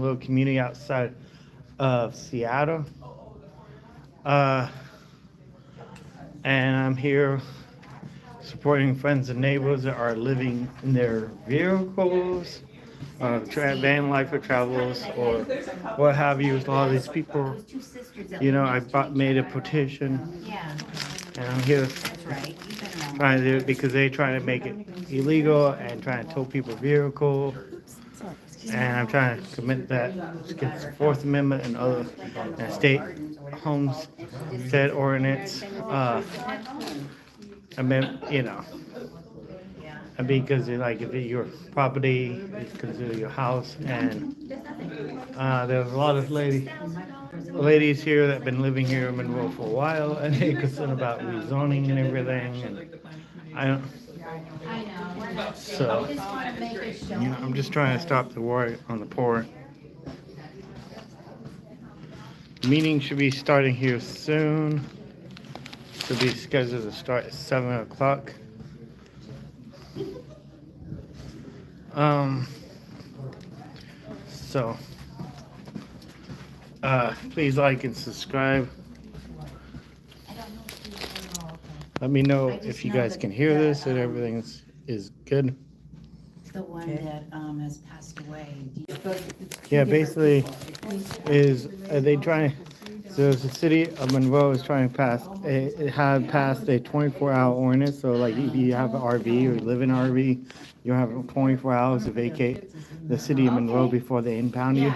little community outside of Seattle. Uh, and I'm here supporting friends and neighbors that are living in their vehicles, van life or travels, or what have you. A lot of these people, made a petition, and I'm here trying to do it because they try to make it illegal and trying to tow people's vehicle. And I'm trying to commit that against the Fourth Amendment and other state homestead ordinance. Because if your property is considered your house, and there's a lot of ladies here that have been living here in Monroe for a while, and they're concerned about rezoning and everything, and I'm just trying to stop the war on the poor. The meeting should be starting here soon. Should be scheduled to start at 7 o'clock. Please like and subscribe. Let me know if you guys can hear this and everything is good. The one that has passed away. Yeah, basically they trying. So the city of Monroe is trying to pass. It had passed a 24-hour ordinance. So like if you have an RV or you live in an RV, you have 24 hours to vacate the city of Monroe before they impound you.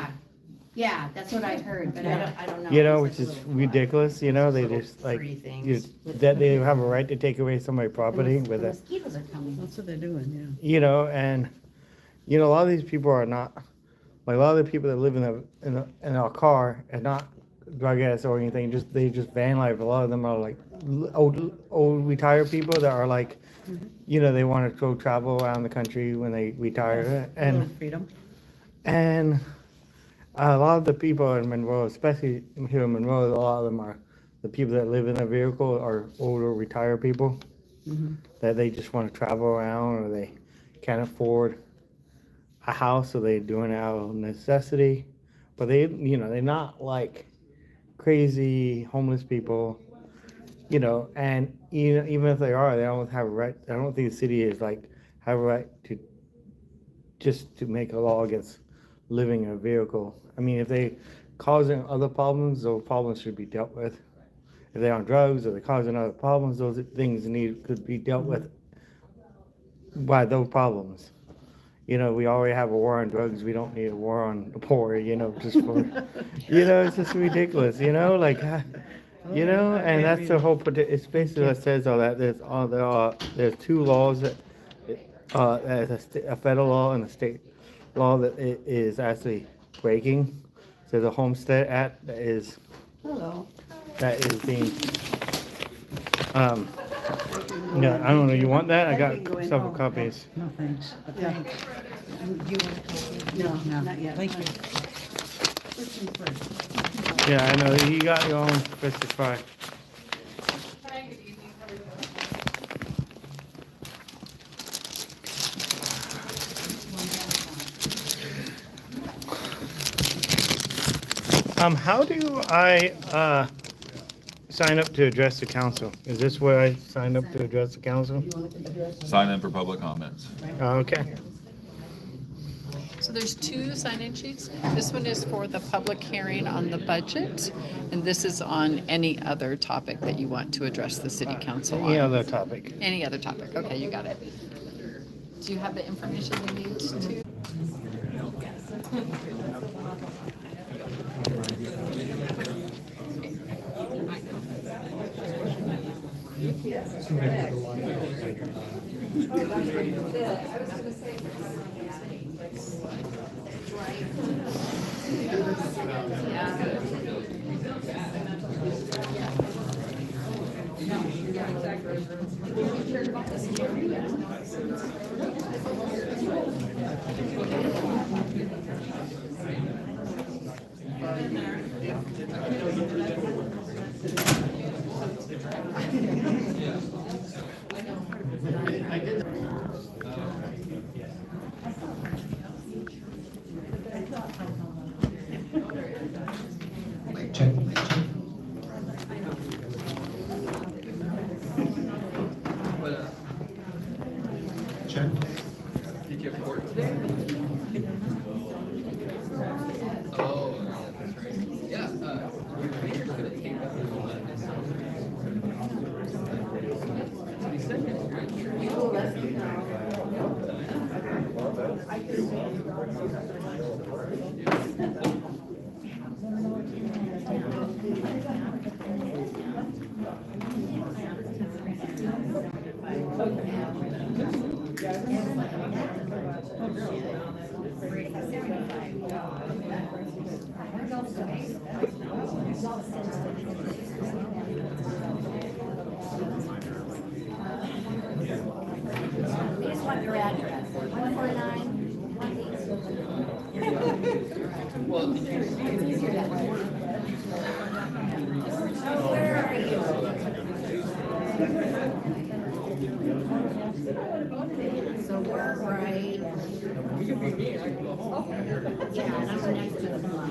Yeah, that's what I heard, but I don't know. Which is ridiculous. They just that they have a right to take away somebody's property with it. Mosquitoes are coming. That's what they're doing, yeah. And a lot of these people are not like a lot of the people that live in a car and not drug addicts or anything. They just van life. A lot of them are like old retired people that are like, they want to go travel around the country when they retire and Freedom. And a lot of the people in Monroe, especially here in Monroe, a lot of them are the people that live in a vehicle are older retired people that they just want to travel around, or they can't afford a house, so they're doing it out of necessity. But they're not like crazy homeless people, and even if they are, they don't have a right. I don't think the city is like have a right to make a law against living in a vehicle. I mean, if they causing other problems, those problems should be dealt with. If they're on drugs or they're causing other problems, those things could be dealt with by those problems. We already have a war on drugs. We don't need a war on the poor. Just for, it's just ridiculous. And that's the whole. It's basically that says all that. There's two laws that, a federal law and a state law that it is actually breaking. There's a Homestead Act that is being. I don't know. You want that? I got several copies. No, thanks. Thanks. No, not yet. Thank you. Yeah, I know. You got your own fish to fry. How do I sign up to address the council? Is this where I sign up to address the council? Sign in for public comments. Okay. So there's two sign-in sheets. This one is for the public hearing on the budget, and this is on any other topic that you want to address the city council on. Any other topic. Any other topic. Okay, you got it. Do you have the information you need to? I just want your address. 149. Where are you? So we're right. Yeah, and I'm next to the block.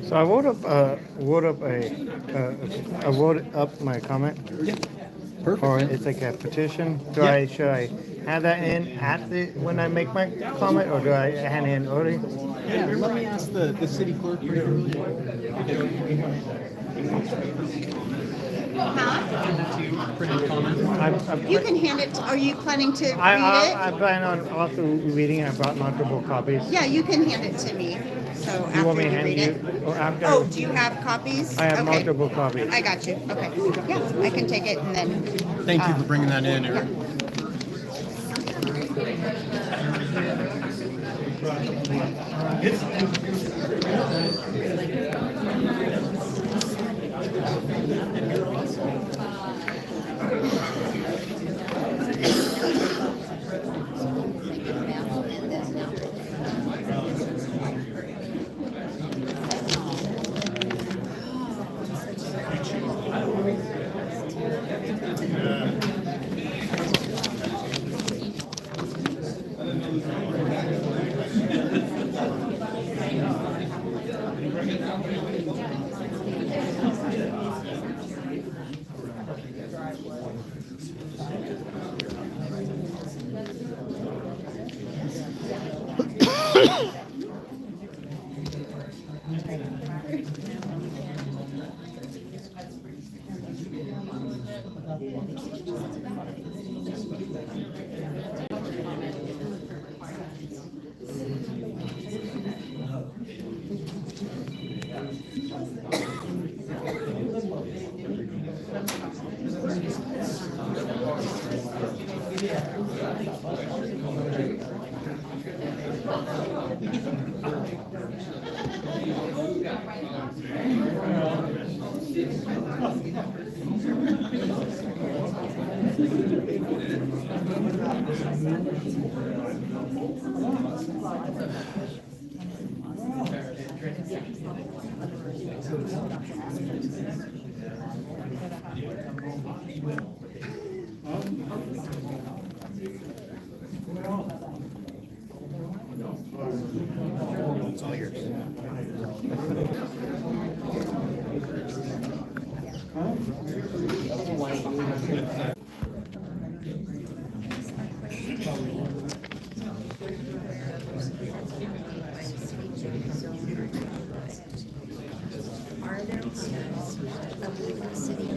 So I wrote up my comment. Yeah, perfect. Or yeah. it's like a petition. Yeah. Should I have that in at when I make my comment, or do I hand it in early? Yeah, let me ask the city clerk. Printed comment. You can hand it, are you planning to read I it? plan on also reading it. I brought multiple copies. Yeah, you can hand it to me, so You want after me to you hand read you, it. or after? Oh, do you have copies? I have Okay. multiple copies. I got you, okay. Yeah, I can take it and then. Thank you for bringing that in, Eric. It's all yours. Are there plans of the city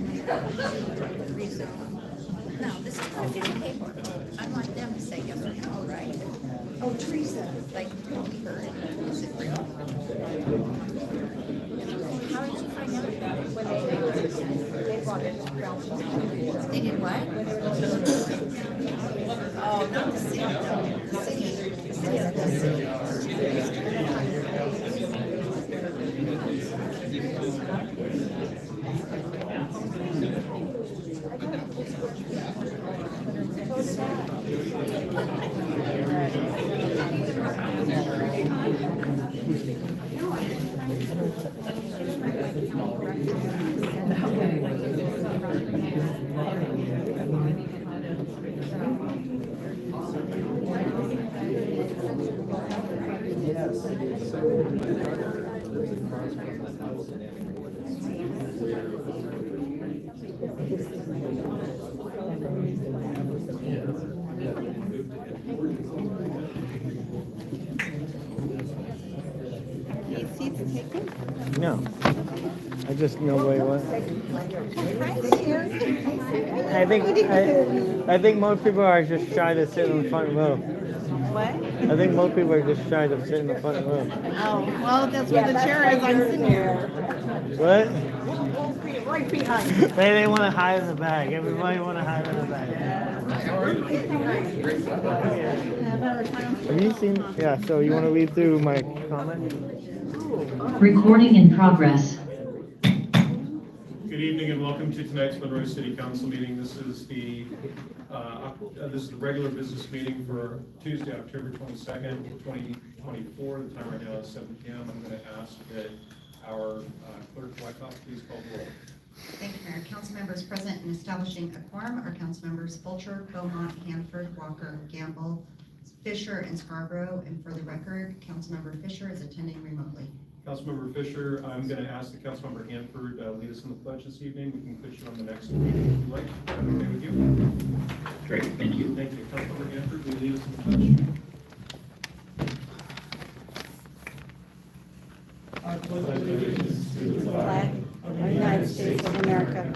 rezone? No, this is not getting paper. I want them to say yes or no, right? Oh, Teresa, like, her, is it real? How did you find out about it? When they brought it around. They did what? Oh, not the city, no. The city. Yeah, the city. These seats taken? No. I just know where it was. I think most people are just shy to sit in the front row. What? I think most people are just shy to sit in the front row. Oh, well, that's where the chair is. I'm sitting here. What? Right behind. They want to hide in the back. Everybody want to hide in the back. Have you seen? Yeah. So you want to read through my comment? Recording in progress. Good evening and welcome to tonight's Monroe City Council meeting. This is the regular business meeting for Tuesday, October 22nd, 2024. The time right now is 7 p.m. I'm going to ask that our clerk Wyckoff please call the roll. Thank you, Mayor. Council members present and establishing a quorum are council members Fulcher, Beaumont, Hanford, Walker, Gamble, Fisher, and Scarborough. And for the record, Councilmember Fisher is attending remotely. Councilmember Fisher, I'm going to ask the Councilmember Hanford lead us in the pledge this evening. We can put you on the next meeting if you like. Is that okay with you? Great, thank you. Thank you. Councilmember Hanford, will you lead us in the pledge? Flag of the United States of America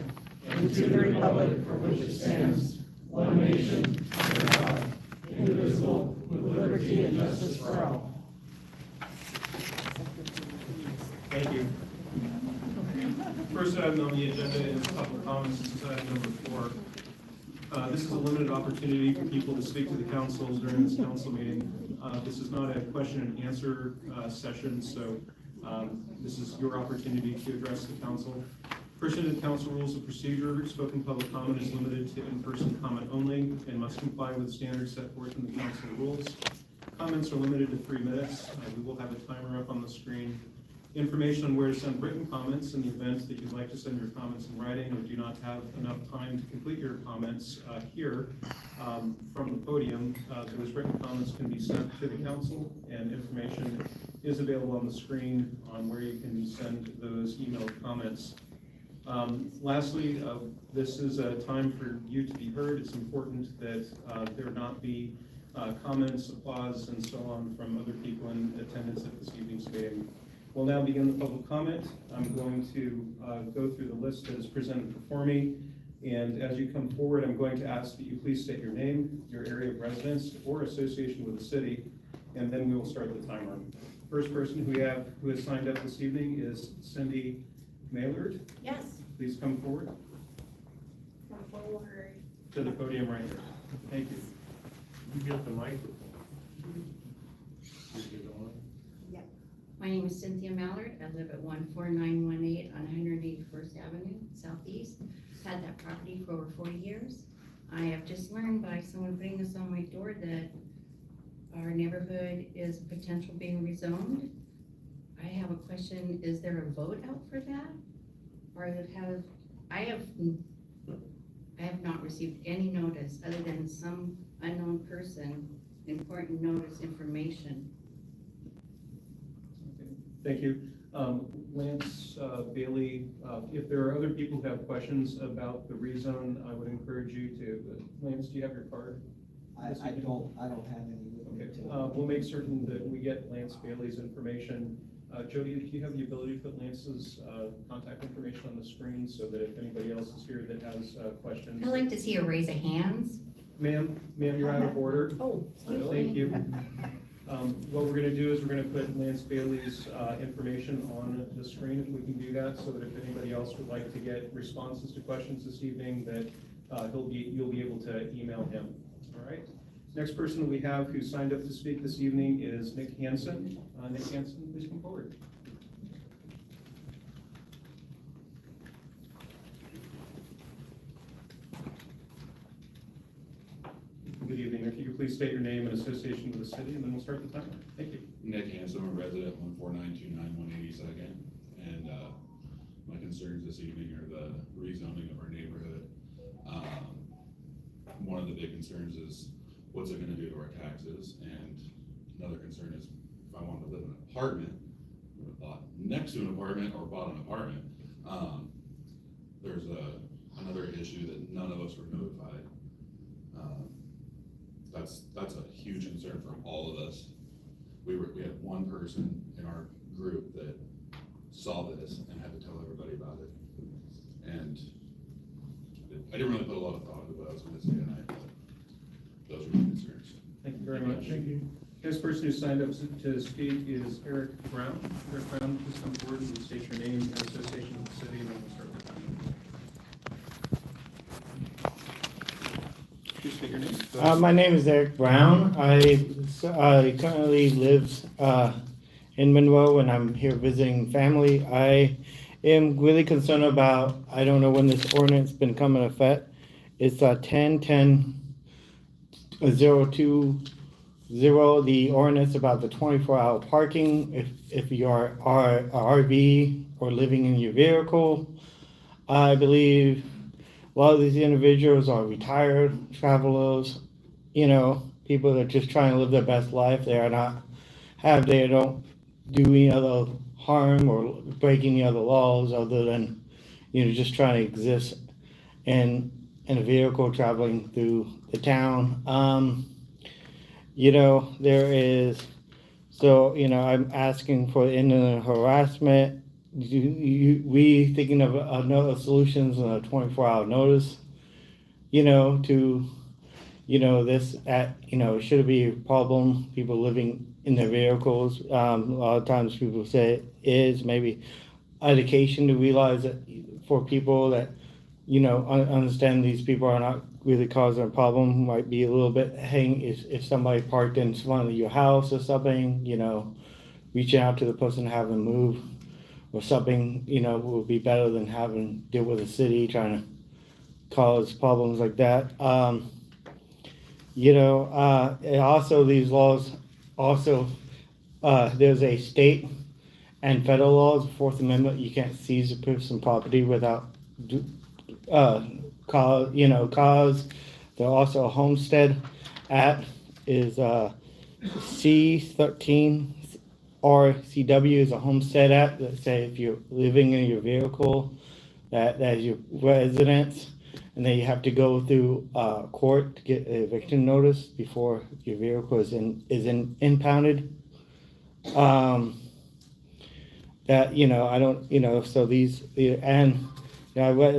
and to the republic for which it stands, one nation, under God, indivisible, with liberty and justice for all. Thank you. First item on the agenda is public comments. This is item number 4. This is a limited opportunity for people to speak to the council during this council meeting. This is not a question and answer session, so this is your opportunity to address the council. Pursuant to the council rules of procedure, spoken public comment is limited to in-person comment only and must comply with standards set forth in the council rules. Comments are limited to 3 minutes. We will have a timer up on the screen. Information on where to send written comments in the event that you'd like to send your comments in writing or do not have enough time to complete your comments here from the podium. Those written comments can be sent to the council, and information is available on the screen on where you can send those emailed comments. Lastly, this is a time for you to be heard. It's important that there not be comments, applause, and so on from other people in attendance at this evening's meeting. We'll now begin the public comment. I'm going to go through the list that is presented before me. And as you come forward, I'm going to ask that you please state your name, your area of residence, or association with the city, and then we will start the timer. First person who has signed up this evening is Cindy Maylard. Yes. Please come forward. To the podium right here. Thank you. You get the microphone. My name is Cynthia Mallard. I live at 14918 on 181st Avenue, Southeast. Had that property for over 40 years. I have just learned by someone putting this on my door that our neighborhood is potential being rezoned. I have a question, is there a vote out for that? Or I have not received any notice other than some unknown person, important notice information. Thank you. Lance Bailey, if there are other who have questions about the rezone, I would encourage you to, Lance, do you have your card? I don't have any with me Okay, today. we'll make certain that we get Lance Bailey's information. Jody, do you have the ability to put Lance's contact information on the screen so that if anybody else is here that has questions? I'd like to see a raise of hands. Ma'am, you're out of order. Oh, Thank you. What we're going to do is we're going to put Lance Bailey's information on the screen if we can do that, so that if anybody else would like to get responses to questions this evening, that you'll be able to email him. All right. Next person that we have who signed up to speak this evening is Nick Hansen. Nick Hansen, please come forward. Good evening. If you could please state your name and association with the city, and then we'll start the timer. Thank you. Nick Hansen, a resident, 14929 182nd, and my concerns this evening are the rezoning of our neighborhood. One of the big concerns is what's it going to do to our taxes, and another concern is if I wanted to live in an apartment, I would have bought next to an apartment or bought an apartment. There's another issue that none of us were notified. That's a huge concern from all of us. We had one person in our group that saw this and had to tell everybody about it. And I didn't really put a lot of thought into what I was gonna say tonight, but those were my concerns. Thank you very much. Thank you. Next person who signed up to speak is Erick Brown. Erick Brown, please come forward and state your name and association with the city, and then we'll start with that. Please state your name. My name is Erick Brown. I currently live in Monroe, and I'm here visiting family. I am really concerned about, I don't know when this ordinance been coming into effect. It's 10-10-020, the ordinance about the 24-hour parking. If you are an RV or living in your vehicle, I believe a lot of these individuals are retired travelers, people that are just trying to live their best life. They don't do any other harm or break any other laws other than, just trying to exist in a vehicle traveling through the town. I'm asking for the end of the harassment. We thinking of another solutions on a 24-hour notice, should it be a problem, people living in their vehicles. A lot of times people say it is maybe education to realize that for people that, understand these people are not really causing a problem, might be a little bit if somebody parked in front of your house or something, reaching out to the person to have them move or something, would be better than having to deal with the city trying to cause problems like that. Also these laws, there's a state and federal laws, Fourth Amendment, you can't seize a person's property without cause. There also a Homestead Act is C-13 RCW is a Homestead Act that say if you're living in your vehicle that is your residence, and then you have to go through court to get an eviction notice before your vehicle is impounded. I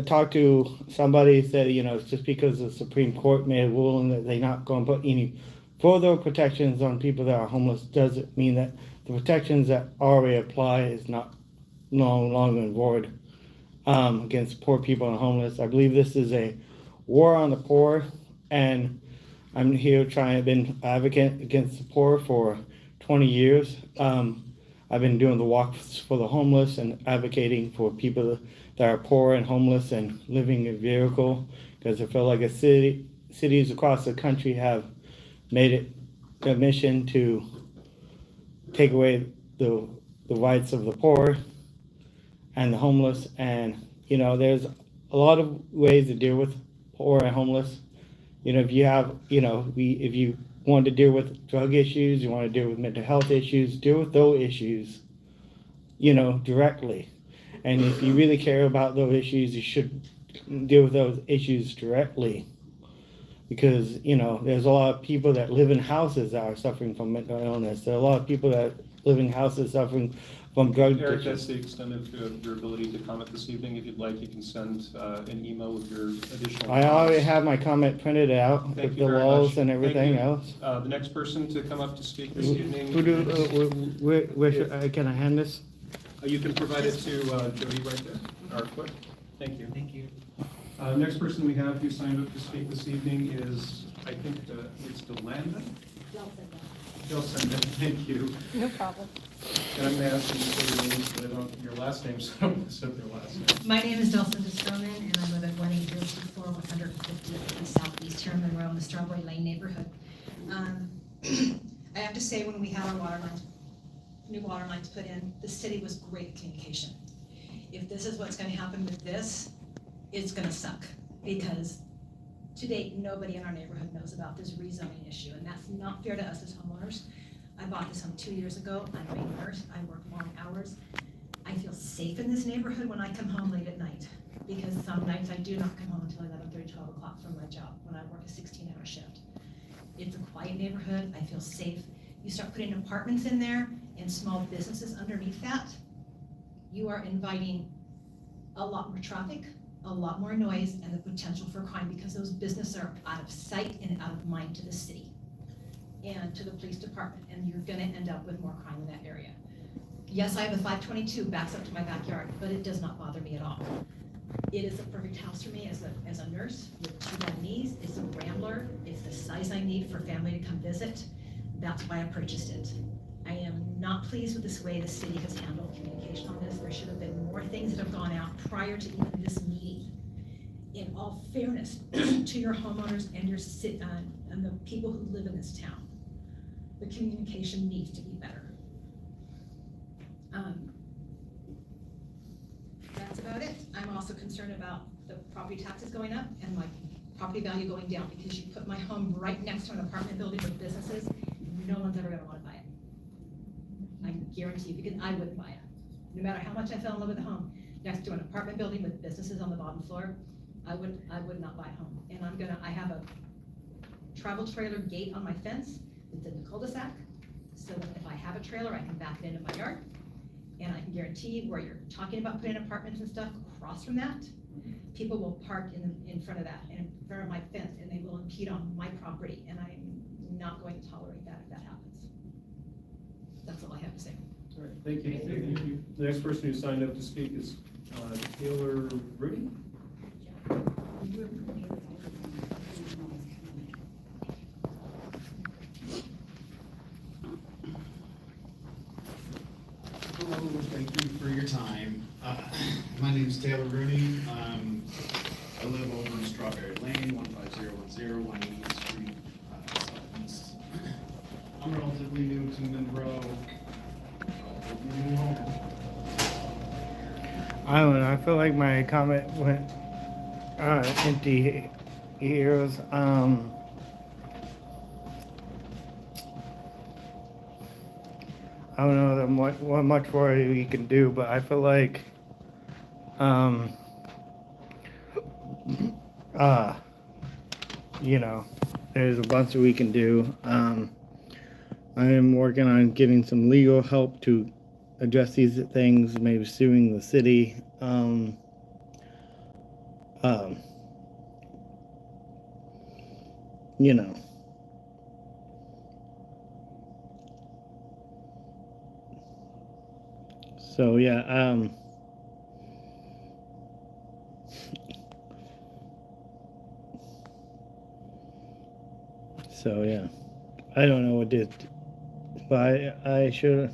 talked to somebody said, just because the Supreme Court made a ruling that they're not going to put any further protections on people that are homeless doesn't mean that the protections that already apply is no longer in void against poor people and homeless. I believe this is a war on the poor, and I'm here been advocate against the poor for 20 years. I've been doing the walks for the homeless and advocating for people that are poor and homeless and living in a vehicle, because I feel like cities across the country have made it a mission to take away the rights of the poor and the homeless. And there's a lot of ways to deal with poor and homeless. If you want to deal with drug issues, you want to deal with mental health issues, deal with those issues directly. And if you really care about those issues, you should deal with those issues directly, because there's a lot of people that live in houses that are suffering from mental illness. There are a lot of people that live in houses suffering from drug addiction. Eric, that's the extent of your ability to comment this evening. If you'd like, you can send an email with your additional I already have my comment printed out with the laws and everything else. The next person to come up to speak this evening. Can I hand this? You can provide it to Jody right there, our clerk. Thank you. Thank you. Next person we have who signed up to speak this evening is, I think, it's Delanda? Delson, thank you. No problem. And I'm going to ask you to say your names, but I don't, your last name, so I'm going to say your last name. My name is Delson Distroman, and I live at 18024 150 Southeast here in Monroe in the Strawberry Lane neighborhood. I have to say, when we had our new water lines put in, the city was great at communication. If this is what's going to happen with this, it's going to suck, because to date, nobody in our neighborhood knows about this rezoning issue, and that's not fair to us as homeowners. I bought this home 2 years ago. I'm a nurse. I work long hours. I feel safe in this neighborhood when I come home late at night, because some nights I do not come home until 11:30, 12 o'clock from my job when I work a 16-hour shift. It's a quiet neighborhood. I feel safe. You start putting apartments in there and small businesses underneath that, you are inviting a lot more traffic, a lot more noise, and the potential for crime, because those businesses are out of sight and out of mind to the city and to the police department, and you're gonna end up with more crime in that area. Yes, I have a 522 backs up to my backyard, but it does not bother me at all. It is a perfect house for me as a nurse with 2 bad knees. It's a rambler. It's the size I need for family to come visit. That's why I purchased it. I am not pleased with this way the city has handled communication on this. There should have been more things that have gone out prior to even this meeting. In all fairness to your homeowners and your and the people who live in this town, the communication needs to be better. That's about it. I'm also concerned about the property taxes going up and my property value going down, because you put my home right next to an apartment building with businesses. No one's ever gonna wanna buy it. I guarantee you, because I wouldn't buy it. No matter how much I fell in love with the home, next to an apartment building with businesses on the bottom floor, I would not buy a home. And I have a travel trailer gate on my fence within the cul-de-sac, so that if I have a trailer, I can back it into my yard. And I can guarantee you, where you're talking about putting apartments and stuff across from that, people will park in front of that, and in front of my fence, and they will impede on my property, and I'm not going to tolerate that if that happens. That's all I have to say. All right, thank you. Thank you. The next person who signed up to speak is Taylor Rudy. Hello, thank you for your time. My name is Taylor Rooney. I live over in Strawberry Lane, 15010, 180th Street, Southeast. I'm relatively new to Monroe. Relatively new home. I don't know. I feel like my comment went empty ears. I don't know what much more we can do, but I feel like you know, there's a bunch that we can do. I am working on getting some legal help to address these things, maybe suing the city. You know. So yeah, so yeah, I don't know what did, but I should.